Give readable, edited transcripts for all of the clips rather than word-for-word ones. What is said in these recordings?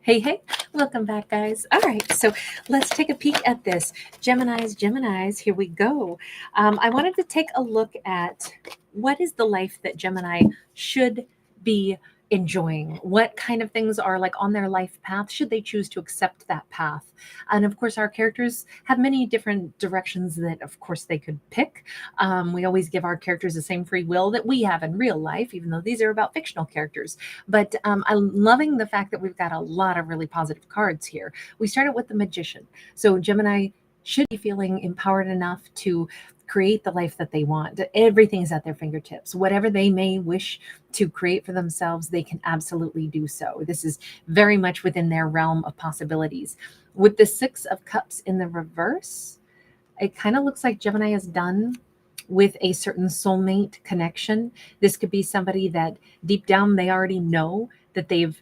Hey, hey, welcome back, guys. All right, so let's take a peek at this. Geminis, here we go. I wanted to take a look at what is the life that Gemini should be enjoying. What kind of things are like on their life path? Should they choose to accept that path? And of course, our characters have many different directions that, of course, they could pick. We always give our characters the same free will that we have in real life, even though these are about fictional characters. But I'm loving the fact that we've got a lot of really positive cards here. We started with the Magician. So Gemini should be feeling empowered enough to create the life that they want. Everything is at their fingertips. Whatever they may wish to create for themselves, they can absolutely do so. This is very much within their realm of possibilities. With the Six of Cups in the reverse, it kind of looks like Gemini is done with a certain soulmate connection. This could be somebody that deep down they already know that they've,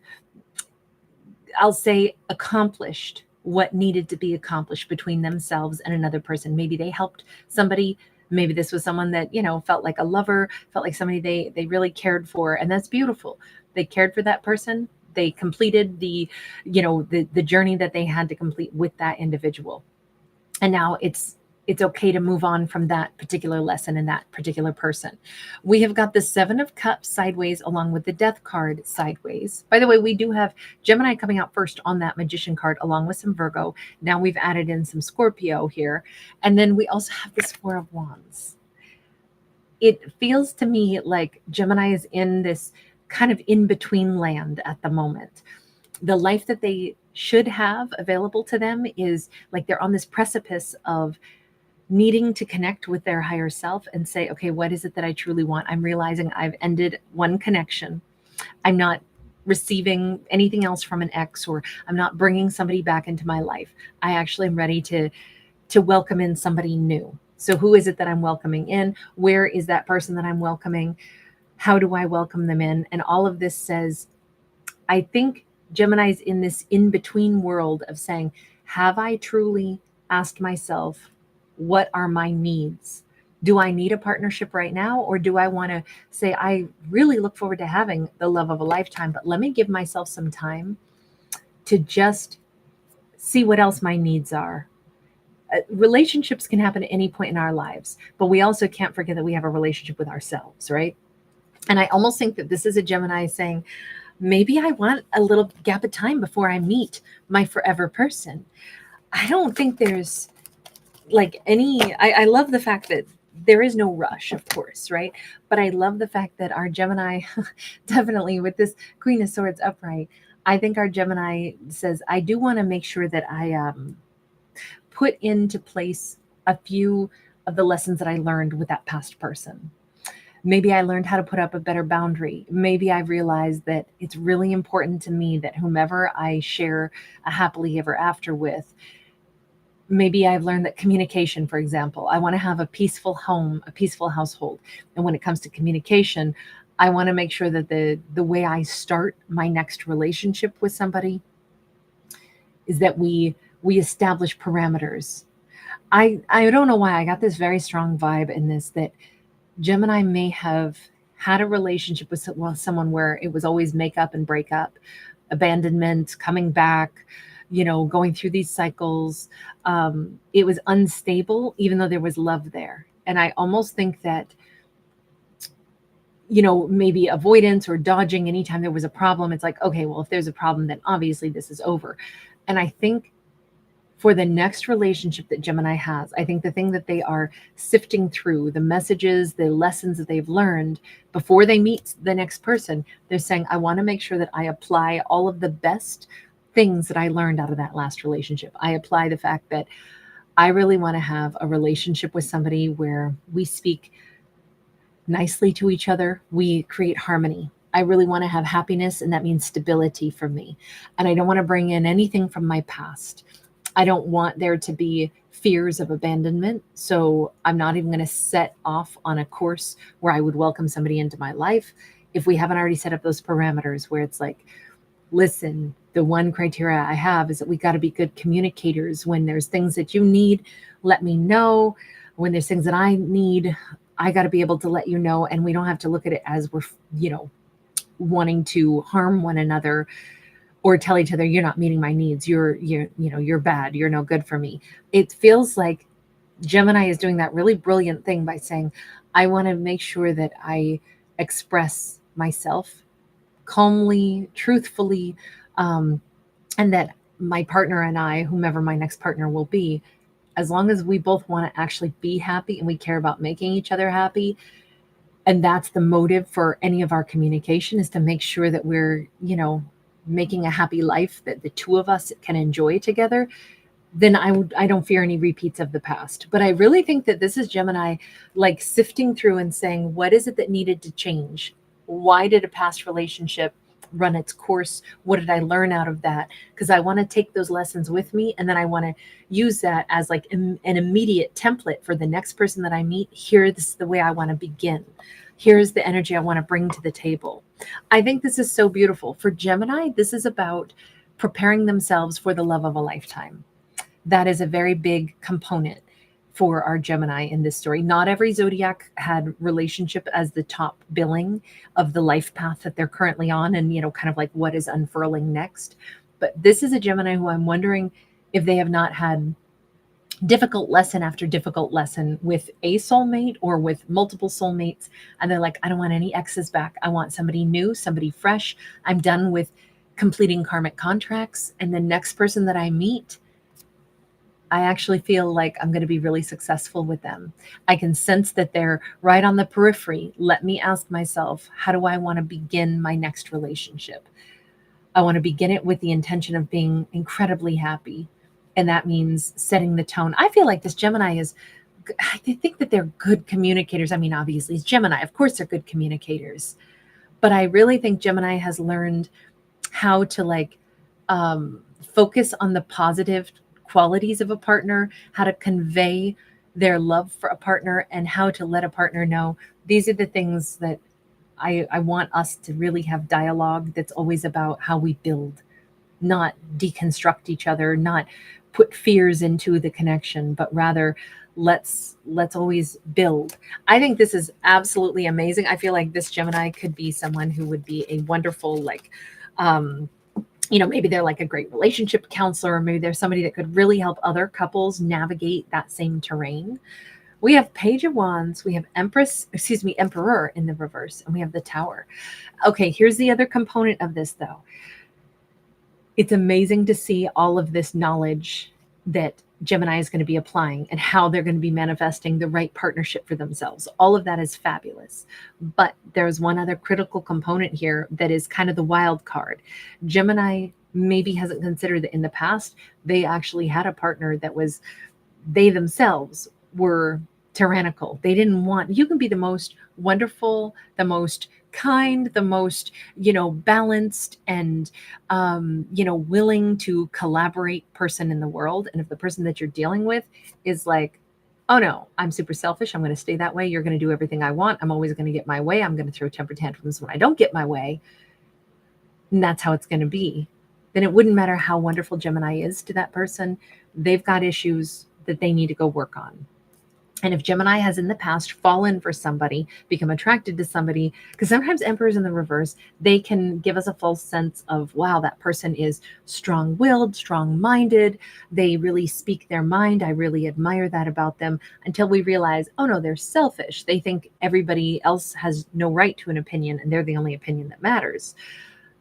I'll say, accomplished what needed to be accomplished between themselves and another person. Maybe they helped somebody. Maybe this was someone that, felt like a lover, felt like somebody they really cared for. And that's beautiful. They cared for that person. They completed the journey that they had to complete with that individual. And now it's okay to move on from that particular lesson and that particular person. We have got the Seven of Cups sideways along with the Death card sideways. By the way, we do have Gemini coming out first on that Magician card along with some Virgo. Now we've added in some Scorpio here. And then we also have this Four of Wands. It feels to me like Gemini is in this kind of in-between land at the moment. The life that they should have available to them is like they're on this precipice of needing to connect with their higher self and say, okay, what is it that I truly want? I'm realizing I've ended one connection. I'm not receiving anything else from an ex, or I'm not bringing somebody back into my life. I actually am ready to welcome in somebody new. So who is it that I'm welcoming in? Where is that person that I'm welcoming? How do I welcome them in? And all of this says, I think Gemini's in this in-between world of saying, have I truly asked myself, what are my needs? Do I need a partnership right now? Or do I want to say, I really look forward to having the love of a lifetime, but let me give myself some time to just see what else my needs are. Relationships can happen at any point in our lives, but we also can't forget that we have a relationship with ourselves, right? And I almost think that this is a Gemini saying, maybe I want a little gap of time before I meet my forever person. I don't think there's like I love the fact that there is no rush, of course, right? But I love the fact that our Gemini, definitely with this Queen of Swords upright, I think our Gemini says, I do want to make sure that I put into place a few of the lessons that I learned with that past person. Maybe I learned how to put up a better boundary. Maybe I realized that it's really important to me that whomever I share a happily ever after with, maybe I've learned that communication, for example, I want to have a peaceful home, a peaceful household. And when it comes to communication, I want to make sure that the way I start my next relationship with somebody is that we establish parameters. I don't know why I got this very strong vibe in this, that Gemini may have had a relationship with someone where it was always make up and break up, abandonment, coming back, going through these cycles. It was unstable, even though there was love there. And I almost think that, maybe avoidance or dodging anytime there was a problem. It's like, okay, well, if there's a problem, then obviously this is over. And I think for the next relationship that Gemini has, I think the thing that they are sifting through, the messages, the lessons that they've learned before they meet the next person, they're saying, I want to make sure that I apply all of the best things that I learned out of that last relationship. I apply the fact that I really want to have a relationship with somebody where we speak nicely to each other, we create harmony. I really want to have happiness, and that means stability for me. And I don't want to bring in anything from my past. I don't want there to be fears of abandonment. So I'm not even going to set off on a course where I would welcome somebody into my life if we haven't already set up those parameters where it's like, listen, the one criteria I have is that we got to be good communicators. When there's things that you need, let me know. When there's things that I need, I got to be able to let you know. And we don't have to look at it as we're, wanting to harm one another. or tell each other, you're not meeting my needs, you're bad, you're no good for me. It feels like Gemini is doing that really brilliant thing by saying, I want to make sure that I express myself calmly, truthfully, um, and that my partner and I, whomever my next partner will be, as long as we both want to actually be happy and we care about making each other happy, and that's the motive for any of our communication, is to make sure that we're, making a happy life that the two of us can enjoy together, then I don't fear any repeats of the past. But I really think that this is Gemini like sifting through and saying, what is it that needed to change? Why did a past relationship run its course? What did I learn out of that? Because I want to take those lessons with me, and then I want to use that as like an immediate template for the next person that I meet. Here's the way I want to begin. Here's the energy I want to bring to the table. I think this is so beautiful. For Gemini, this is about preparing themselves for the love of a lifetime. That is a very big component for our Gemini in this story. Not every zodiac had relationship as the top billing of the life path that they're currently on, and kind of like what is unfurling next. But this is a Gemini who I'm wondering if they have not had difficult lesson after difficult lesson with a soulmate or with multiple soulmates, and they're like, I don't want any exes back. I want somebody new, somebody fresh. I'm done with completing karmic contracts, and the next person that I meet, I actually feel like I'm going to be really successful with them. I can sense that they're right on the periphery. Let me ask myself, how do I want to begin my next relationship? I want to begin it with the intention of being incredibly happy. And that means setting the tone. I feel like this Gemini I think that they're good communicators. I mean, obviously, it's Gemini. Of course, they're good communicators. But I really think Gemini has learned how to focus on the positive qualities of a partner, how to convey their love for a partner, and how to let a partner know these are the things that I want us to really have dialogue that's always about how we build, not deconstruct each other, not put fears into the connection, but rather let's always build. I think this is absolutely amazing. I feel like this Gemini could be someone who would be a wonderful maybe they're like a great relationship counselor, or maybe there's somebody that could really help other couples navigate that same terrain. We have Page of Wands, we have Emperor in the reverse, and we have the Tower. Okay, here's the other component of this though. It's amazing to see all of this knowledge that Gemini is going to be applying and how they're going to be manifesting the right partnership for themselves. All of that is fabulous. But there's one other critical component here that is kind of the wild card. Gemini maybe hasn't considered that in the past, they actually had a partner that was, they themselves were tyrannical. They didn't want, you can be the most wonderful, the most kind, the most, balanced and, willing to collaborate person in the world. And if the person that you're dealing with is like, oh no, I'm super selfish, I'm going to stay that way, you're going to do everything I want, I'm always going to get my way, I'm going to throw temper tantrums when I don't get my way, and that's how it's going to be, then it wouldn't matter how wonderful Gemini is to that person. They've got issues that they need to go work on. And if Gemini has in the past fallen for somebody, become attracted to somebody, because sometimes Emperors in the reverse, they can give us a false sense of, wow, that person is strong-willed, strong-minded. They really speak their mind. I really admire that about them, until we realize, oh no, they're selfish. They think everybody else has no right to an opinion, and they're the only opinion that matters.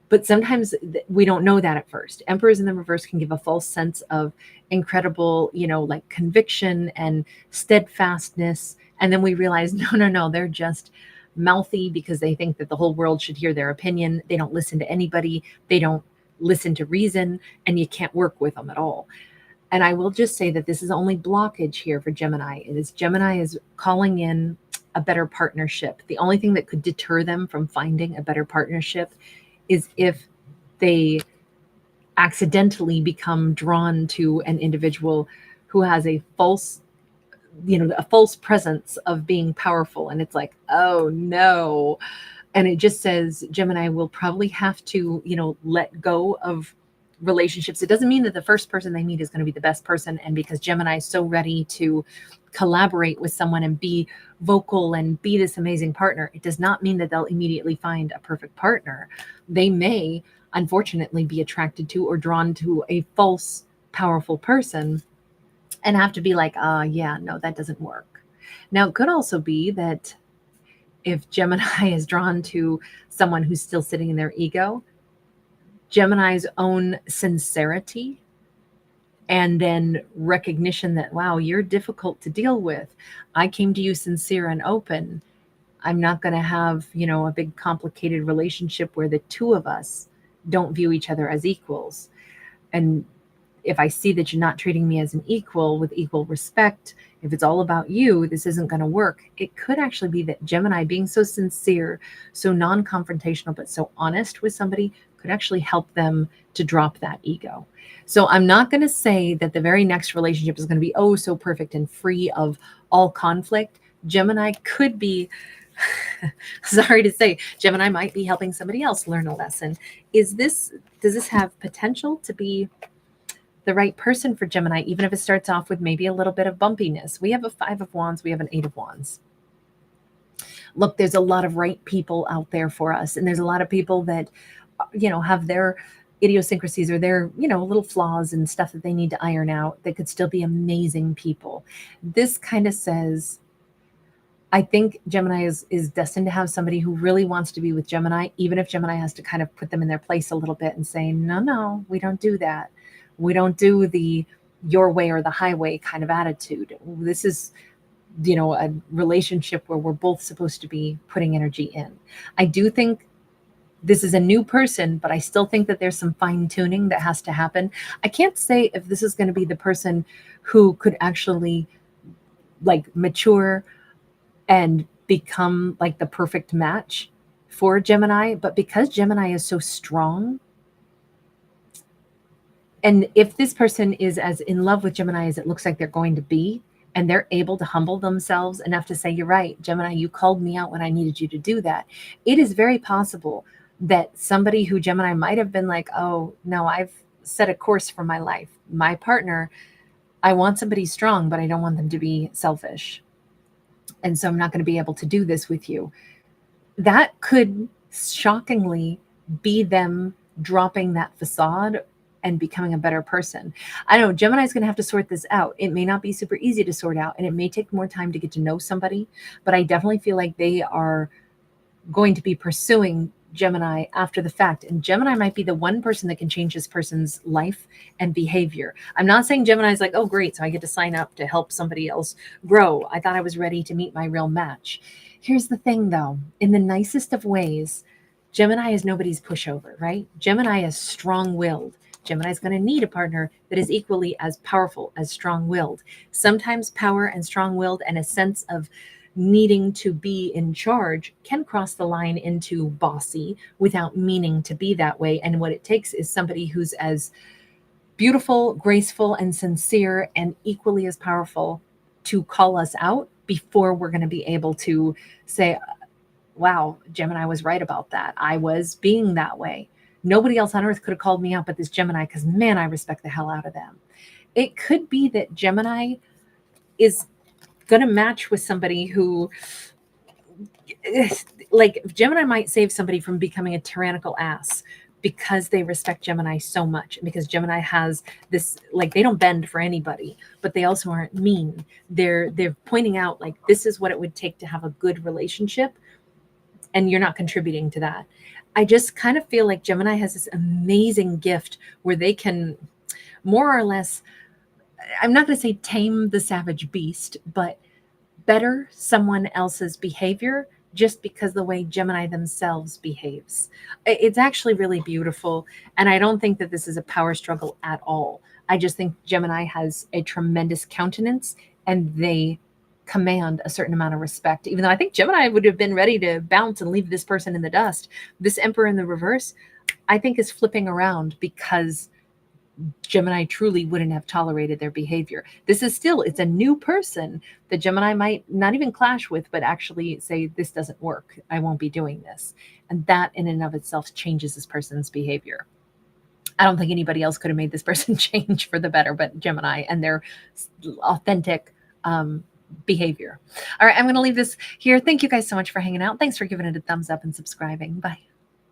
But sometimes we don't know that at first. Emperors in the reverse can give a false sense of incredible, conviction and steadfastness. And then we realize, no, they're just mouthy because they think that the whole world should hear their opinion. They don't listen to anybody. They don't listen to reason, and you can't work with them at all. And I will just say that this is only blockage here for Gemini. Gemini is calling in a better partnership. The only thing that could deter them from finding a better partnership is if they accidentally become drawn to an individual who has a false presence of being powerful. And it's like, oh no. And it just says Gemini will probably have to, let go of relationships. It doesn't mean that the first person they meet is going to be the best person. And because Gemini is so ready to collaborate with someone and be vocal and be this amazing partner, it does not mean that they'll immediately find a perfect partner. They may, unfortunately be attracted to or drawn to a false, powerful person and have to be like, yeah, no, that doesn't work. Now, it could also be that if Gemini is drawn to someone who's still sitting in their ego, Gemini's own sincerity and then recognition that, wow, you're difficult to deal with. I came to you sincere and open. I'm not going to have, a big complicated relationship where the two of us don't view each other as equals. And if I see that you're not treating me as an equal with equal respect, if it's all about you, this isn't going to work. It could actually be that Gemini, being so sincere, so non-confrontational, but so honest with somebody, could actually help them to drop that ego. So I'm not going to say that the very next relationship is going to be, oh, so perfect and free of all conflict. Gemini could be, sorry to say, Gemini might be helping somebody else learn a lesson. Does this have potential to be the right person for Gemini, even if it starts off with maybe a little bit of bumpiness? We have a 5 of Wands, we have an 8 of Wands. Look, there's a lot of right people out there for us, and there's a lot of people that, have their idiosyncrasies or their, little flaws and stuff that they need to iron out. They could still be amazing people. This kind of says, I think Gemini is destined to have somebody who really wants to be with Gemini, even if Gemini has to kind of put them in their place a little bit and say, no, we don't do that. We don't do the your way or the highway kind of attitude. This is, a relationship where we're both supposed to be putting energy in. I do think this is a new person, but I still think that there's some fine tuning that has to happen. I can't say if this is going to be the person who could actually like mature and become like the perfect match for Gemini, but because Gemini is so strong, and if this person is as in love with Gemini as it looks like they're going to be, and they're able to humble themselves enough to say, you're right, Gemini, you called me out when I needed you to do that. It is very possible that somebody who Gemini might have been like, oh, no, I've set a course for my life. My partner, I want somebody strong, but I don't want them to be selfish. And so I'm not going to be able to do this with you. That could shockingly be them dropping that facade and becoming a better person. I know Gemini's going to have to sort this out. It may not be super easy to sort out, and it may take more time to get to know somebody, but I definitely feel like they are going to be pursuing Gemini after the fact. And Gemini might be the one person that can change this person's life and behavior. I'm not saying Gemini's like, oh, great, so I get to sign up to help somebody else grow. I thought I was ready to meet my real match. Here's the thing, though. In the nicest of ways, Gemini is nobody's pushover, right? Gemini is strong-willed. Gemini is going to need a partner that is equally as powerful as strong-willed. Sometimes power and strong-willed and a sense of needing to be in charge can cross the line into bossy without meaning to be that way. And what it takes is somebody who's as beautiful, graceful, and sincere and equally as powerful to call us out before we're going to be able to say, wow, Gemini was right about that. I was being that way. Nobody else on earth could have called me out but this Gemini, because man, I respect the hell out of them. It could be that Gemini is going to match with somebody who, like, Gemini might save somebody from becoming a tyrannical ass because they respect Gemini so much, and because Gemini has this, like, they don't bend for anybody, but they also aren't mean. They're pointing out, like, this is what it would take to have a good relationship, and you're not contributing to that. I just kind of feel like Gemini has this amazing gift where they can more or less, I'm not going to say tame the savage beast, but better someone else's behavior just because the way Gemini themselves behaves. It's actually really beautiful. And I don't think that this is a power struggle at all. I just think Gemini has a tremendous countenance and they command a certain amount of respect, even though I think Gemini would have been ready to bounce and leave this person in the dust. This Emperor in the reverse, I think, is flipping around because Gemini truly wouldn't have tolerated their behavior. This is still, it's a new person that Gemini might not even clash with, but actually say, this doesn't work. I won't be doing this. And that in and of itself changes this person's behavior. I don't think anybody else could have made this person change for the better, but Gemini and their authentic behavior. All right, I'm going to leave this here. Thank you guys so much for hanging out. Thanks for giving it a thumbs up and subscribing. Bye.